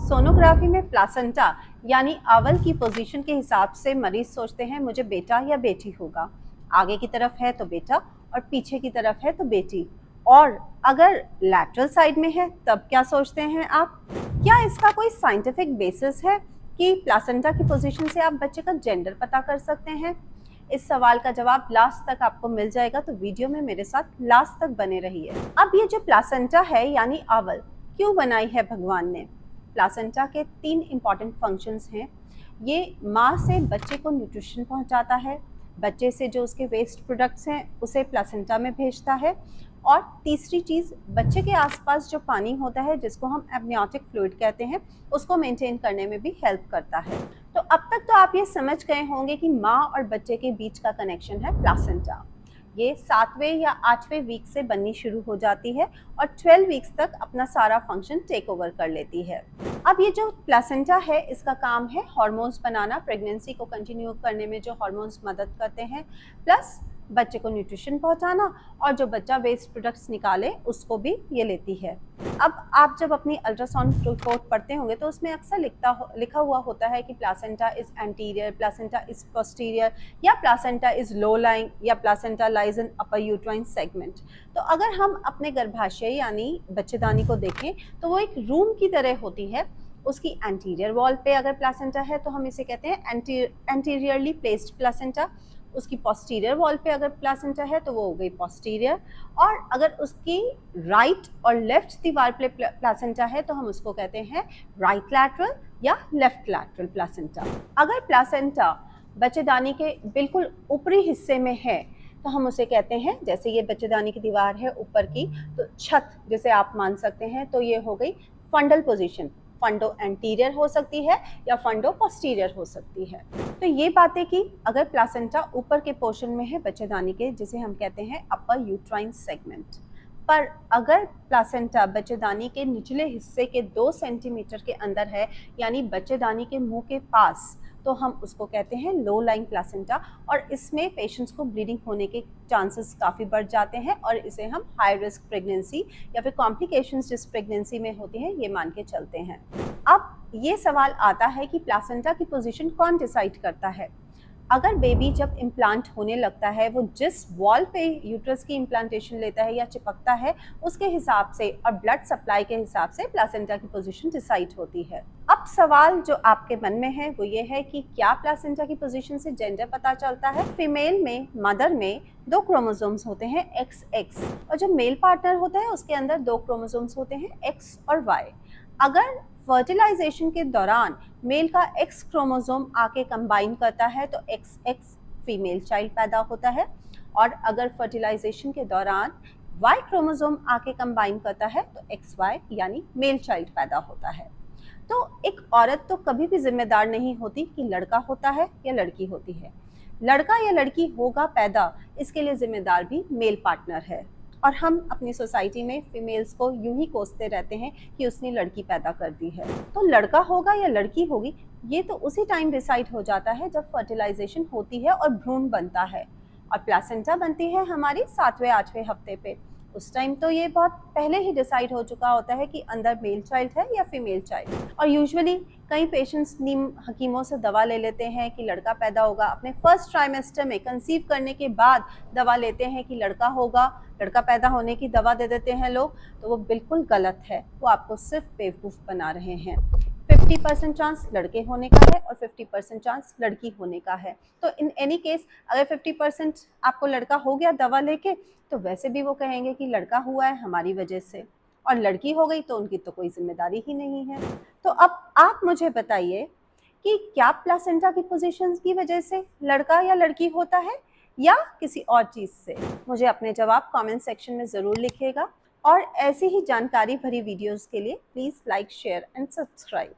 Sonography में placenta यानी अवल की पोजीशन के हिसाब से मरीज सोचते हैं मुझे बेटा या बेटी होगा। आगे की तरफ है तो बेटा और पीछे की तरफ है तो बेटी। और अगर लैटरल साइड में है तब क्या सोचते हैं आप? क्या इसका कोई साइंटिफिक बेसिस है कि प्लासेंटा की पोजीशन से आप बच्चे का जेंडर पता कर सकते हैं? इस सवाल का जवाब लास्ट तक आपको मिल जाएगा, तो वीडियो में मेरे साथ लास्ट तक बने रहिए। अब ये जो प्लासेंटा है यानी अवल क्यों बनाई है भगवान ने? प्लासेंटा के 3 इम्पॉर्टेंट फंक्शंस हैं। ये माँ से बच्चे को न्यूट्रिशन पहुंचाता है, बच्चे से जो उसके वेस्ट प्रोडक्ट्स हैं उसे प्लासेंटा में भेजता है, और तीसरी चीज़ बच्चे के आसपास जो पानी होता है जिसको हम एमनियोटिक फ्लूइड कहते हैं उसको मेंटेन करने में भी हेल्प करता है। तो अब तक तो आप ये समझ गए होंगे कि माँ और बच्चे के बीच का कनेक्शन है प्लासेंटा। ये 7वें या 8वें वीक से बननी शुरू हो जाती है और 12 वीक्स तक अपना सारा फंक्शन टेक ओवर कर लेती है। अब ये जो प्लासेंटा है इसका काम है हार्मोन्स बनाना, प्रेगनेंसी को कंटिन्यू करने में जो हार्मोन्स मदद करते हैं, प्लस बच्चे को न्यूट्रिशन पहुंचाना, और जो बच्चा वेस्ट प्रोडक्ट्स निकाले उसको भी ये लेती है। अब आप जब अपनी अल्ट्रासाउंड रिपोर्ट पढ़ते होंगे तो उसमें अक्सर लिखा हुआ होता है कि placenta is anterior, placenta is posterior, या प्लासेंटा इज लो लाइंग, या placenta lies in upper uterine segment. तो अगर हम अपने गर्भाशय यानी बच्चेदानी को देखें तो वो एक रूम की तरह होती है। उसकी एंटीरियर वॉल पे अगर प्लासेंटा है तो हम इसे कहते हैं एंटीरियरली प्लेस्ड प्लासेंटा। उसकी पोस्टीरियर वॉल पे अगर प्लासेंटा है तो वो हो गई पोस्टीरियर, और अगर उसकी राइट और लेफ्ट दीवार पे प्लासेंटा है तो हम उसको कहते हैं राइट लैटरल या लेफ्ट लैटरल प्लासेंटा। अगर प्लासेंटा बच्चेदानी के बिल्कुल ऊपरी हिस्से में है तो हम उसे कहते हैं, जैसे ये बच्चेदानी की दीवार है ऊपर की, तो छत जिसे आप मान सकते हैं, तो ये हो गई फंडल पोजीशन। फंडो एंटीरियर हो सकती है या फंडो पोस्टीरियर हो सकती है। तो ये बातें कि अगर प्लासेंटा ऊपर के पोर्शन में है बच्चेदानी के, जिसे हम कहते हैं अपर यूट्राइन सेगमेंट, पर अगर प्लासेंटा बच्चेदानी के निचले हिस्से के 2 सेंटीमीटर के अंदर है यानी बच्चेदानी के मुंह के पास, तो हम उसको कहते हैं लो लाइंग प्लासेंटा, और इसमें पेशेंट्स को ब्लीडिंग होने के चांसेस काफ़ी बढ़ जाते हैं और इसे हम हाई रिस्क प्रेगनेंसी या फिर कॉम्प्लिकेशंस जिस प्रेगनेंसी में होती हैं ये मान के चलते हैं। अब ये सवाल आता है कि प्लासेंटा की पोजीशन कौन डिसाइड करता है? अगर बेबी जब इम्प्लांट होने लगता है वो जिस वॉल पे यूट्रस की इम्प्लांटेशन लेता है या चिपकता है उसके हिसाब से और ब्लड सप्लाई के हिसाब से प्लासेंटा की पोजीशन डिसाइड होती है। अब सवाल जो आपके मन में है वो ये है कि क्या प्लासेंटा की पोजीशन से जेंडर पता चलता है? फीमेल में, मदर में 2 क्रोमोसोम्स होते हैं XX, और जो मेल पार्टनर होता है उसके अंदर 2 क्रोमोसोम्स होते हैं X और Y। अगर फर्टिलाइजेशन के दौरान मेल का X क्रोमोसोम आके कंबाइन करता है तो XX फीमेल चाइल्ड पैदा होता है, और अगर फर्टिलाइजेशन के दौरान Y क्रोमोसोम आके कंबाइन करता है तो XY यानी मेल चाइल्ड पैदा होता है। तो एक औरत तो कभी भी जिम्मेदार नहीं होती कि लड़का होता है या लड़की होती है। लड़का या लड़की होगा पैदा, इसके लिए जिम्मेदार भी मेल पार्टनर है, और हम अपनी सोसाइटी में फीमेल्स को यूं ही कोसते रहते हैं कि उसने लड़की पैदा कर दी है। तो लड़का होगा या लड़की होगी ये तो उसी टाइम डिसाइड हो जाता है जब फर्टिलाइजेशन होती है और भ्रूण बनता है, और प्लासेंटा बनती है हमारी 7वें 8वें हफ्ते पे। उस टाइम तो ये बहुत पहले ही डिसाइड हो चुका होता है कि अंदर मेल चाइल्ड है या फीमेल चाइल्ड। और यूजुअली कई पेशेंट्स नीम हकीमों से दवा ले लेते हैं कि लड़का पैदा होगा, अपने फर्स्ट ट्राइमेस्टर में कंसीव करने के बाद दवा लेते हैं कि लड़का होगा, लड़का पैदा होने की दवा दे देते हैं लोग, तो वो बिल्कुल गलत है। वो आपको सिर्फ बेवकूफ़ बना रहे हैं। 50% चांस लड़के होने का है और 50% चांस लड़की होने का है। तो इन एनी केस अगर 50% आपको लड़का हो गया दवा लेके, तो वैसे भी वो कहेंगे कि लड़का हुआ है हमारी वजह से, और लड़की हो गई तो उनकी तो कोई जिम्मेदारी ही नहीं है। तो अब आप मुझे बताइए कि क्या प्लासेंटा की पोजीशन की वजह से लड़का या लड़की होता है या किसी और चीज़ से? मुझे अपने जवाब कमेंट सेक्शन में ज़रूर लिखिएगा, और ऐसी ही जानकारी भरी वीडियोज़ के लिए please like, share and subscribe.